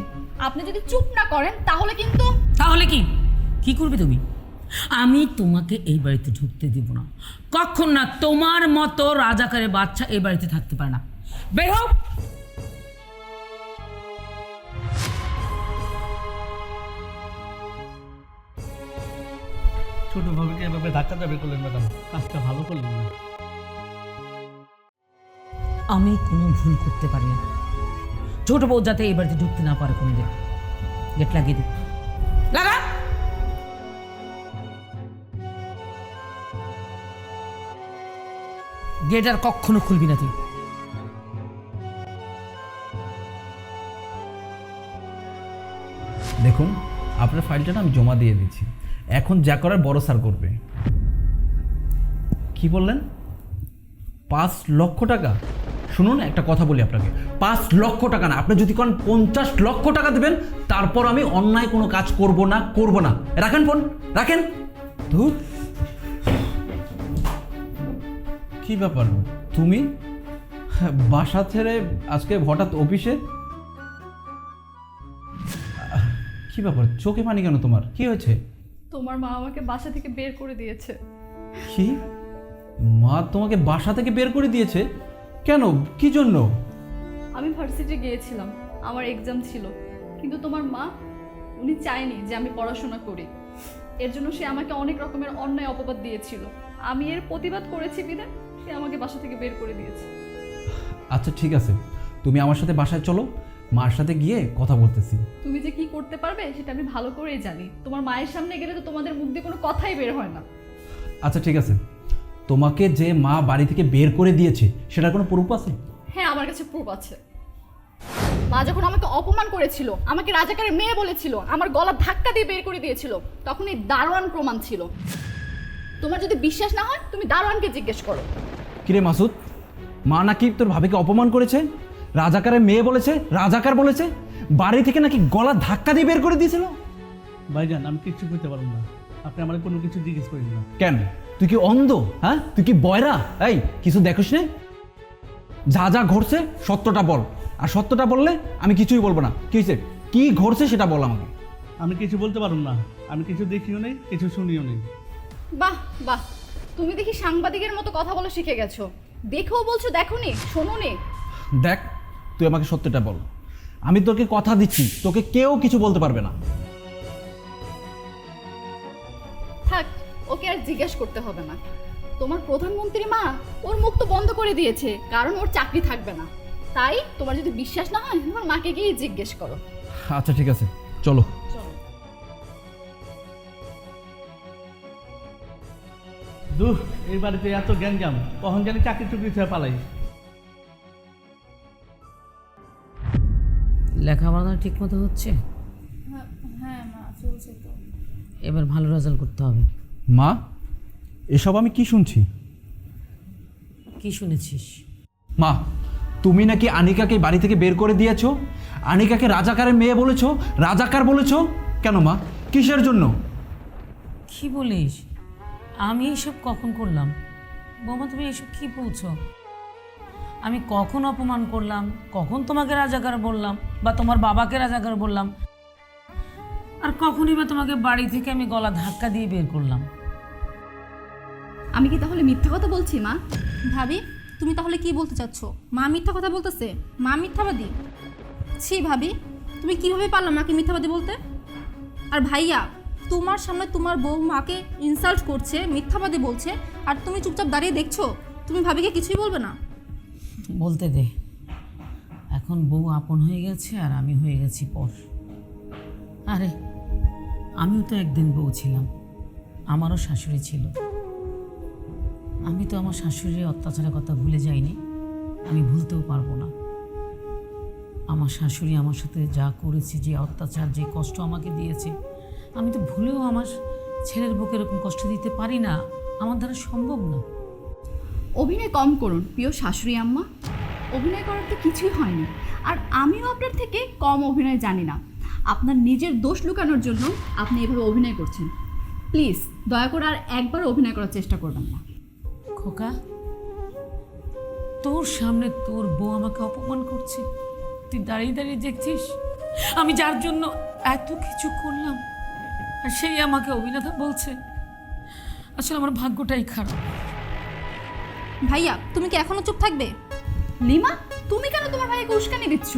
আপনি যদি চুপ না করেন তাহলে কিন্তু তাহলে কি কি করবে তুমি? আমি তোমাকে এই বাড়িতে ঢুকতে দিব না, কখন না। তোমার মতো রাজাকারের বাচ্চা এই বাড়িতে থাকতে পারে না। বের হও। ছোট ভাবিকে এভাবে ধাক্কা চাপি করলেন ম্যাডাম, কাজটা ভালো করলেন না। আমি কোনো ভুল করতে পারি না। ছোট বউ যাতে এই বাড়িতে ঢুকতে না পারে কোনোদিন। গেট লাগিয়ে দিই, লাগা। গেট আর কখনো খুলবি না তুই। দেখুন, আপনার ফাইলটা না আমি জমা দিয়ে দিচ্ছি, এখন যা করার বড় স্যার করবে। কি বললেন? 5 লক্ষ টাকা? শুনুন, একটা কথা বলি আপনাকে, 5 লক্ষ টাকা না, আপনি যদি কোন 50 লক্ষ টাকা দেবেন, তারপর আমি অন্যায় কোনো কাজ করব না। রাখেন ফোন, রাখেন। ধুর, কি ব্যাপার তুমি বাসা ছেড়ে আজকে হঠাৎ অফিসে? কি ব্যাপার, চোখে পানি কেন তোমার? কি হয়েছে? তোমার মা আমাকে বাসা থেকে বের করে দিয়েছে। কি? মা তোমাকে বাসা থেকে বের করে দিয়েছে? কেন, কি জন্য? আমি ভার্সিটি গিয়েছিলাম, আমার এক্সাম ছিল, কিন্তু তোমার মা উনি চায়নি যে আমি পড়াশোনা করি। এর জন্য সে আমাকে অনেক রকমের অন্যায় অপবাদ দিয়েছিল। আমি এর প্রতিবাদ করেছি বিধায় সে আমাকে বাসা থেকে বের করে দিয়েছে। আচ্ছা ঠিক আছে, তুমি আমার সাথে বাসায় চলো, মার সাথে গিয়ে কথা বলতেছি। তুমি যে কি করতে পারবে সেটা আমি ভালো করেই জানি। তোমার মায়ের সামনে গেলে তো তোমাদের মুখ দিয়ে কোনো কথাই বের হয় না। আচ্ছা ঠিক আছে, তোমাকে যে মা বাড়ি থেকে বের করে দিয়েছে সেটার কোনো প্রুফ আছে? হ্যাঁ, আমার কাছে প্রুফ আছে। মা যখন আমাকে অপমান করেছিল, আমাকে রাজাকারের মেয়ে বলেছিল, আমার গলা ধাক্কা দিয়ে বের করে দিয়েছিল, তখন এই দারোয়ান প্রমাণ ছিল। তোমার যদি বিশ্বাস না হয় তুমি দারোয়ানকে জিজ্ঞেস করো। কিরে মাসুদ, মা নাকি তোর ভাবিকে অপমান করেছে, রাজাকারের মেয়ে বলেছে, রাজাকার বলেছে, বাড়ি থেকে নাকি গলা ধাক্কা দিয়ে বের করে দিয়েছিল? ভাইজান, আমি কিচ্ছু করতে পারবো না, আপনি আমার কোনো কিছু জিজ্ঞেস করেন না। কেন, তুই কি অন্ধ? হ্যাঁ, তুই কি বয়রা? এই কিছু দেখোস না? যা যা ঘটছে সত্যটা বল, আর সত্যটা বললে আমি কিছুই বলবো না। কি হয়েছে, কি ঘটছে সেটা বল আমাকে। আমি কিছু বলতে পারবো না, আমি কিছু দেখিও নেই, কিছু শুনিও নেই। বাহ বাহ, তুমি দেখি সাংবাদিকের মতো কথা বলা শিখে গেছো। দেখেও বলছো দেখোনি, শোনোনি। দেখ, তুই আমাকে সত্যটা বল, আমি তোকে কথা দিচ্ছি, তোকে কেউ কিছু বলতে পারবে না। থাক, ওকে আর জিজ্ঞেস করতে হবে না। তোমার প্রধানমন্ত্রী মা ওর মুখ তো বন্ধ করে দিয়েছে, কারণ ওর চাকরি থাকবে না। তাই তোমার যদি বিশ্বাস না হয় তোমার মাকে গিয়ে জিজ্ঞেস করো। আচ্ছা ঠিক আছে, চলো। দুঃখ, এই বাড়িতে এত গ্যাঞ্জাম, কখন জানি চাকরি চুকরি ছেড়ে পালাই। লেখাপড়া ঠিক মতো হচ্ছে? হ্যাঁ মা, চলছে তো। এবার ভালো রেজাল্ট করতে হবে। মা, এসব আমি কি শুনছি? কি শুনেছিস? মা, তুমি নাকি আনিকাকে বাড়ি থেকে বের করে দিয়েছো, আনিকাকে রাজাকারের মেয়ে বলেছো, রাজাকার বলেছো। কেন মা, কিসের জন্য? কি বলিস? আমি এসব কখন করলাম? বৌমা, তুমি এসব কি বলছো? আমি কখন অপমান করলাম? কখন তোমাকে রাজাকার বললাম বা তোমার বাবাকে রাজাকার বললাম? আর কখনই বা তোমাকে বাড়ি থেকে আমি গলা ধাক্কা দিয়ে বের করলাম? আমি কি তাহলে মিথ্যা কথা বলছি মা? ভাবি, তুমি তাহলে কি বলতে চাচ্ছ? মা মিথ্যা কথা বলতেছে? মা মিথ্যাবাদী? ছি ভাবি, তুমি কিভাবে পারলা মাকে মিথ্যাবাদী বলতে? আর ভাইয়া, তোমার সামনে তোমার বউ মাকে ইনসাল্ট করছে, মিথ্যাবাদী বলছে, আর তুমি চুপচাপ দাঁড়িয়ে দেখছো? তুমি ভাবিকে কিছুই বলবে না? বলতে দে, এখন বউ আপন হয়ে গেছে আর আমি হয়ে গেছি পর। আরে আমিও তো একদিন বউ ছিলাম, আমারও শাশুড়ি ছিল। আমি তো আমার শাশুড়ির অত্যাচারের কথা ভুলে যাইনি, আমি ভুলতেও পারবো না। আমার শাশুড়ি আমার সাথে যা করেছে, যে অত্যাচার, যে কষ্ট আমাকে দিয়েছে, আমি তো ভুলেও আমার ছেলের বুকে এরকম কষ্ট দিতে পারি না, আমার দ্বারা সম্ভব না। অভিনয় কম করুন প্রিয় শাশুড়ি আম্মা, অভিনয় করার তো কিছুই হয়নি। আর আমিও আপনার থেকে কম অভিনয় জানি না। আপনার নিজের দোষ লুকানোর জন্য আপনি এভাবে অভিনয় করছেন। প্লিজ দয়া করে আর একবার অভিনয় করার চেষ্টা করবেন না। খোকা, তোর সামনে তোর বউ আমাকে অপমান করছে, তুই দাঁড়িয়ে দাঁড়িয়ে দেখছিস আমি যার জন্য এত কিছু করলাম, আর সেই আমাকে অভিনেতা বলছে। আসলে আমার ভাগ্যটাই খারাপ। ভাইয়া তুমি কি এখনো চুপ থাকবে? লিমা, তুমি কেন তোমার ভাইকে উস্কানি দিচ্ছ?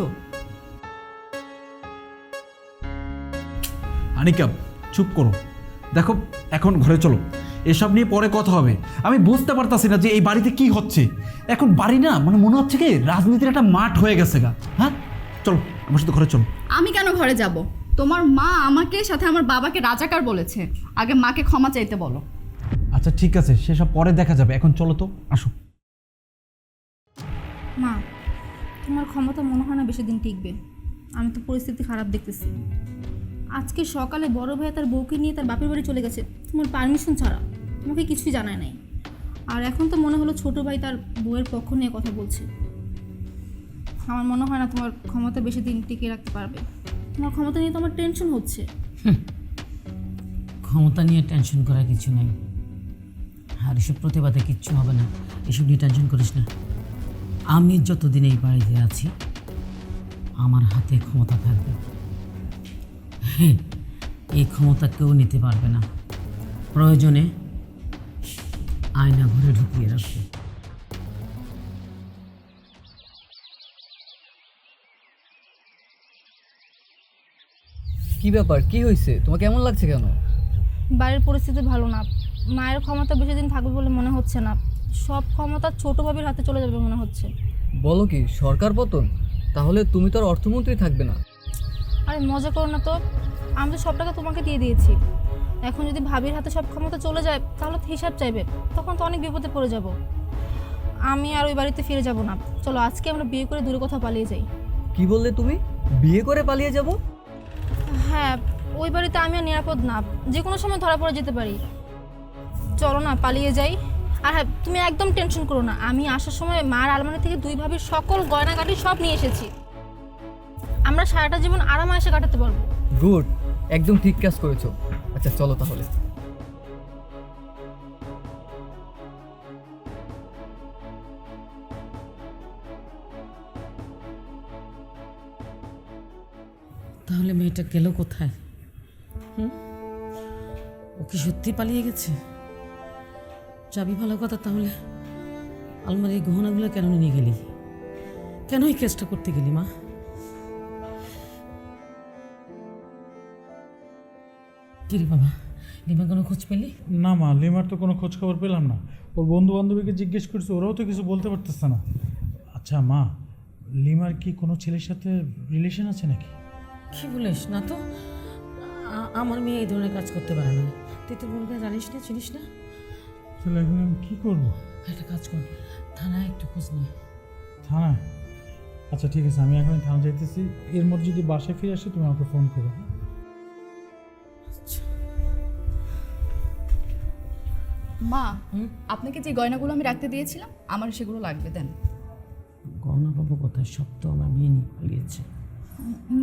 আনিকা চুপ করো। দেখো এখন ঘরে চলো, এসব নিয়ে পরে কথা হবে। আমি বুঝতে পারতাছি না যে এই বাড়িতে কি হচ্ছে। এখন বাড়ি না মানে মনে হচ্ছে কি রাজনীতির একটা মাঠ হয়ে গেছে গা। হ্যাঁ চলো আমার সাথে ঘরে চলো। আমি কেন ঘরে যাব? তোমার মা আমাকে সাথে আমার বাবাকে রাজাকার বলেছে। আগে মাকে ক্ষমা চাইতে বলো। আচ্ছা ঠিক আছে, সেসব পরে দেখা যাবে, এখন চলো তো, আসো। মা, তোমার ক্ষমতা মনে হয় না বেশি দিন টিকবে। আমি তো পরিস্থিতি খারাপ দেখতেছি। আজকে সকালে বড় ভাই তার বউকে নিয়ে তার বাপের বাড়ি চলে গেছে তোমার পারমিশন ছাড়া, তোমাকে কিছুই জানায় নাই। আর এখন তো মনে হলো ছোট ভাই তার বউয়ের পক্ষ নিয়ে কথা বলছে। আমার মনে হয় না তোমার ক্ষমতা বেশি দিন টিকিয়ে রাখতে পারবে। তোমার ক্ষমতা নিয়ে তো আমার টেনশন হচ্ছে। ক্ষমতা নিয়ে টেনশন করার কিছু নাই, আর এসব প্রতিবাদে কিচ্ছু হবে না। এসব নিয়ে টেনশন করিস না। আমি যতদিন এই বাড়িতে আছি আমার হাতে ক্ষমতা থাকবে। হ্যাঁ, এই ক্ষমতা কেউ নিতে পারবে না। প্রয়োজনে আয়না ঘরে ঢুকিয়ে রাখবে। কি ব্যাপার, কি হয়েছে, তোমার কেমন লাগছে কেন? বাড়ির পরিস্থিতি ভালো না। মায়ের ক্ষমতা বেশি দিন থাকবে বলে মনে হচ্ছে না। সব ক্ষমতা ছোট ভাবির হাতে চলে যাবে মনে হচ্ছে। বলো কি, সরকার পতন? তাহলে তুমি তো আর অর্থমন্ত্রী থাকবে না। আরে মজা করো না তো, আমি তো সব টাকা তোমাকে দিয়ে দিয়েছি। এখন যদি ভাবির হাতে সব ক্ষমতা চলে যায় তাহলে তো হিসাব চাইবে, তখন তো অনেক বিপদে পড়ে যাব। আমি আর ওই বাড়িতে ফিরে যাব না। চলো আজকে আমরা বিয়ে করে দূরে কোথাও পালিয়ে যাই। কি বললে তুমি? বিয়ে করে পালিয়ে যাব? হ্যাঁ, ওই বাড়িতে আমি আর নিরাপদ না, যে কোনো সময় ধরা পড়ে যেতে পারি। চলো না পালিয়ে যাই। আর হ্যাঁ, তুমি একদম টেনশন করো না, আমি আসার সময় মার আলমারি থেকে দুই ভাবির সকল গয়নাগাটি সব নিয়ে এসেছি। আমরা সারাটা জীবন আরামায়েশে কাটাতে পারবো। গুড, একদম ঠিক কাজ করেছো। আচ্ছা চলো তাহলে। তাহলে মেয়েটা গেল কোথায়? ও কি সত্যি পালিয়ে গেছে? যাবি ভালো কথা, তাহলে আলমারির গহনাগুলো কেন নিয়ে গেলি? কেন এই কেসটা করতে গেলি মা? কি রে বাবা, লিমা কোনো খোঁজ পেলি? না মা, লিমার তো কোনো খোঁজ খবর পেলাম না। ওর বন্ধু বান্ধবীকে জিজ্ঞেস করছে, ওরাও তো কিছু বলতে পারতেছে না। আচ্ছা মা, লিমার কি কোনো ছেলের সাথে রিলেশন আছে নাকি? কি বলিস না তো, আমার মেয়ে এই ধরনের কাজ করতে পারে না। তুই তো বোনকে জানিস না, চিনিস না। তাহলে এখন আমি কী করবো? একটা কাজ কর, থানায় একটু খোঁজ নে। থানায়? আচ্ছা ঠিক আছে, আমি এখন থানা যাইতেছি। এর মধ্যে যদি বাসায় ফিরে আসে তুমি আমাকে ফোন করো। মা, আপনাকে যে গয়নাগুলো আমি রাখতে দিয়েছিলাম আমার সেগুলো লাগবে, দেন। গহনা পাবো কোথায়? সব তো আমার মেয়ে নিয়ে পালিয়েছে।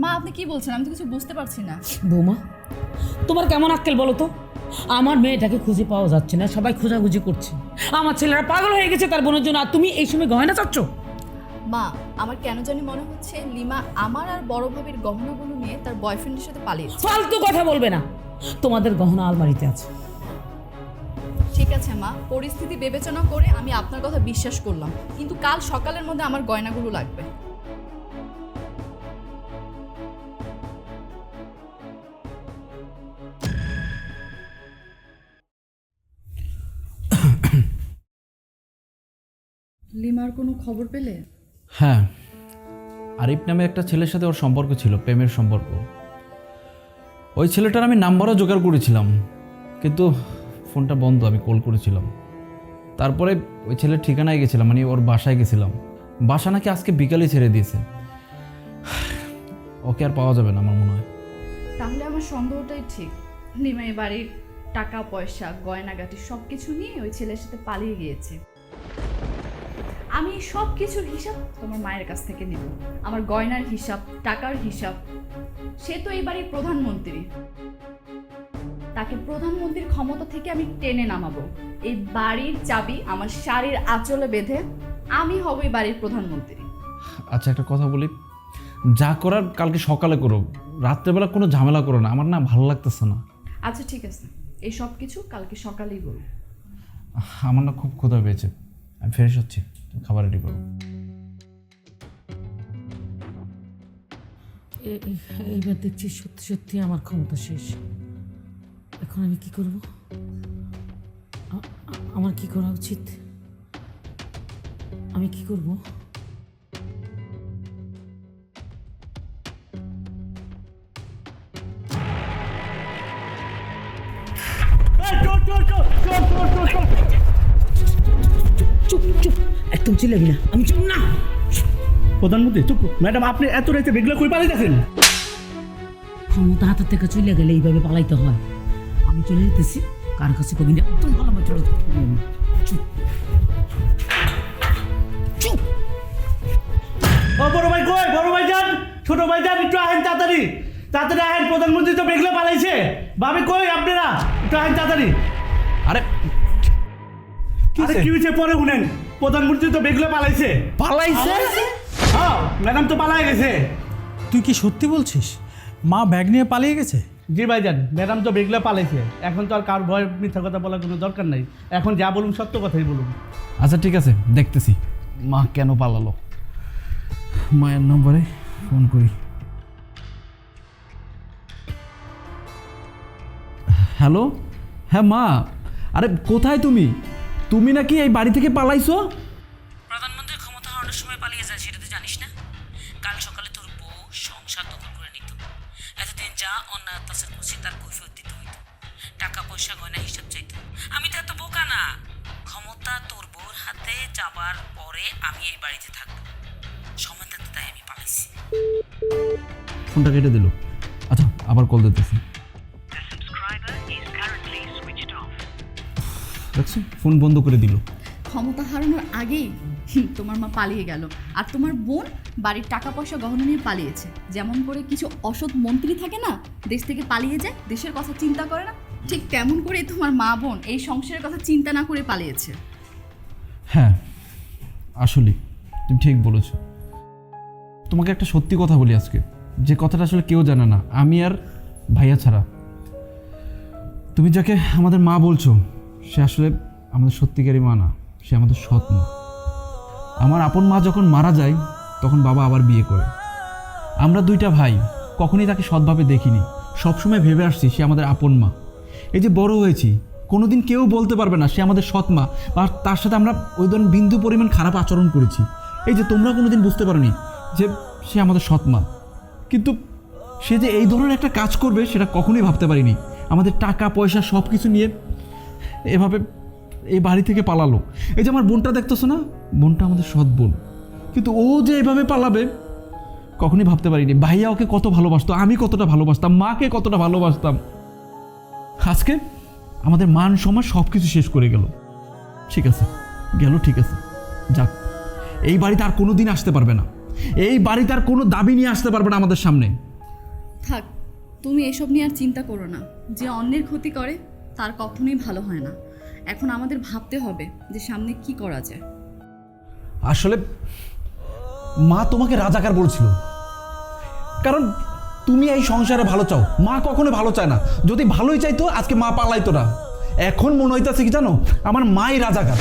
মা আপনি কি বলছেন? আমি তো কিছু বুঝতে পারছি না। বৌমা, তোমার কেমন আক্কেল বলো তো? আমার মেয়েটাকে খুঁজে পাওয়া যাচ্ছে না, সবাই খোঁজাখুঁজি করছে। আমার ছেলেরা পাগল হয়ে গেছে তার বোনের জন্য, আর তুমি এই সময় গয়না চাচ্ছ? মা, আমার কেন জানি মনে হচ্ছে লিমা আমার আর বড় ভাবির গহনাগুলো নিয়ে তার বয়ফ্রেন্ডের সাথে পালিয়েছে। ফালতু কথা বলবে না, তোমাদের গহনা আলমারিতে আছে। ঠিক আছে মা, পরিস্থিতি বিবেচনা করে আমি আপনার কথা বিশ্বাস করলাম, কিন্তু কাল সকালের মধ্যে আমার গয়নাগুলো লাগবে। লিমার কোনো খবর পেলে? হ্যাঁ, আরিফ নামে একটা ছেলের সাথে ওর সম্পর্ক ছিল, প্রেমের সম্পর্ক। ওই ছেলেটার আমি নাম্বারও জোগাড় করেছিলাম, কিন্তু ফোনটা বন্ধ। আমি কল করেছিলাম, তারপরে ওই ছেলের ঠিকানায় গেছিলাম, মানে ওর বাসায় গেছিলাম। বাসা নাকি আজকে বিকালে ছেড়ে দিয়েছে। ওকে আর পাওয়া যাবে না আমার মনে হয়। তাহলে আমার সন্দেহটাই ঠিক, লিমা এই বাড়ির টাকা পয়সা গয়নাগাটি সব কিছু নিয়ে ওই ছেলের সাথে পালিয়ে গিয়েছে। আমি সব কিছুর হিসাব তোমার মায়ের কাছ থেকে নেব, আমার গয়নার হিসাব, টাকার হিসাব। সে তো এই বাড়ির প্রধানমন্ত্রী, তাকে প্রধানমন্ত্রীর ক্ষমতা থেকে আমি টেনে নামাবো। এই বাড়ির চাবি আমার শাড়ির আঁচলে বেঁধে আমি হব এই বাড়ির প্রধানমন্ত্রী। আচ্ছা একটা কথা বলি, যা করার কালকে সকালে করো, রাত্রেবেলা কোনো ঝামেলা করো না, আমার না ভালো লাগতেছে না। আচ্ছা ঠিক আছে, এই সব কিছু কালকে সকালেই বলবো। আমার না খুব ক্ষুধা পেয়েছে, আমি ফ্রেশ হচ্ছি, তুমি খাবার রেডি করো। এইবার দেখছি সত্যি সত্যি আমার ক্ষমতা শেষ। এখন আমি কি করব? আমার কি করা উচিত? আমি কি করব? চুপ চুপ, একদম চিল্লাবি না, আমি চুপ না। প্রধানমন্ত্রী চুপ। ম্যাডাম আপনি এত রাতে বেগলা কই পালাইতেছেন? ক্ষমতা হাতের থেকে চলে গেলে এইভাবে পালাইতে হয়। আমি চলে যেতেছি, কার কাছে কবি না, একদম ভালো আমার চলে যেতে। চুপ চুপ। ও বড় ভাই কই? বড় ভাই যান, ছোট ভাই যান, একটু আহেন তাড়াতাড়ি, তাড়াতাড়ি আহেন। প্রধানমন্ত্রী তো বেগলা পালাইছে। ভাবি কই আপনারা? একটু আহেন তাড়াতাড়ি। আরে আরে কি হয়েছে পরে শুনেন। প্রধানমন্ত্রী তো বেগলা পালাইছে। পালাইছে? হ্যাঁ ম্যাডাম তো পালাই গেছে। তুই কি সত্যি বলছিস? মা ব্যাগ নিয়ে পালিয়ে গেছে? জি ভাইজান, ম্যাডাম তো বেগলা পালাইছে। এখন তো আর কার ভয় মিথ্যা কথা বলার কোনো দরকার নাই। এখন যা বলুন সত্য কথাই বলুন। আচ্ছা ঠিক আছে, দেখতেছি মা কেন পালালো। মায়ের নম্বরে ফোন করি। হ্যালো, হ্যাঁ মা, আরে কোথায় তুমি? তুমি নাকি এই বাড়ি থেকে পালাইছো? প্রধানমন্ত্রীর ক্ষমতা হারানোর সময় পালিয়ে যায়, সেটা তো জানিস না? কাল সকালে তোর বউ সংসার দখল করে নিত। এতদিন যা অন্যায় অত্যাচার করছি তার কৈফিয়ত দিতে হইতো। টাকা পয়সা গয়না হিসাব চাইতো। আমি তো এত বোকা না। ক্ষমতা তোর বউর হাতে যাবার পরে আমি এই বাড়িতে থাকবো। সময় থাকতে তাই আমি পালাইছি। ফোনটা কেটে দিল। আচ্ছা আবার কল দিতেছি। দেখছো ফোন বন্ধ করে দিল। ক্ষমতা হারানোর আগেই তোমার মা পালিয়ে গেল, আর তোমার বোন বাড়ির টাকা পয়সা গহনা নিয়ে পালিয়েছে। যেমন করে কিছু অসৎ মন্ত্রী থাকে না, দেশ থেকে পালিয়ে যায়, দেশের কথা চিন্তা করে না, ঠিক তেমন করে তোমার মা বোন এই সংসারের কথা চিন্তা না করে পালিয়েছে। হ্যাঁ আসলে তুমি ঠিক বলেছো। তোমাকে একটা সত্যি কথা বলি আজকে, যে কথাটা আসলে কেউ জানে না, আমি আর ভাইয়া ছাড়া। তুমি যাকে আমাদের মা বলছো, সে আসলে আমাদের সত্যিকারই মা না, সে আমাদের সৎ মা। আমার আপন মা যখন মারা যায় তখন বাবা আবার বিয়ে করে। আমরা দুইটা ভাই কখনই তাকে সৎভাবে দেখিনি, সবসময় ভেবে আসছি সে আমাদের আপন মা। এই যে বড় হয়েছি, কোনোদিন কেউ বলতে পারবে না সে আমাদের সৎ মা, আর তার সাথে আমরা ওই ধরনের বিন্দু পরিমাণ খারাপ আচরণ করেছি। এই যে তোমরা কোনোদিন বুঝতে পারোনি যে সে আমাদের সৎ মা, কিন্তু সে যে এই ধরনের একটা কাজ করবে সেটা কখনোই ভাবতে পারিনি। আমাদের টাকা পয়সা সব কিছু নিয়ে এভাবে এই বাড়ি থেকে পালালো। এই যে আমার বোনটা দেখতেছো না, বোনটা আমাদের সৎ বোন, কিন্তু ও যে এভাবে পালাবে কখনোই ভাবতে পারিনি। ভাইয়া ওকে কত ভালোবাসতো, আমি কতটা ভালোবাসতাম, মাকে কতটা ভালোবাসতাম। আজকে আমাদের মান সম্মান সব কিছু শেষ করে গেল। ঠিক আছে গেল, ঠিক আছে যাক, এই বাড়িতে আর কোনো দিন আসতে পারবে না, এই বাড়িতে আর কোনো দাবি নিয়ে আসতে পারবে না আমাদের সামনে। থাক, তুমি এসব নিয়ে আর চিন্তা করো না। যে অন্যের ক্ষতি করে তার কখনোই ভালো হয় না। এখন আমাদের ভাবতে হবে যে সামনে কি করা যায়। আসলে মা তোমাকে রাজাকার বলছিল, কারণ তুমি এই সংসারে ভালো চাও। মা কখনো ভালো চায় না, যদি ভালোই চাইতো আজকে মা পালাইতো না। এখন মনে হইতেছে কি জানো, আমার মাই রাজাকার।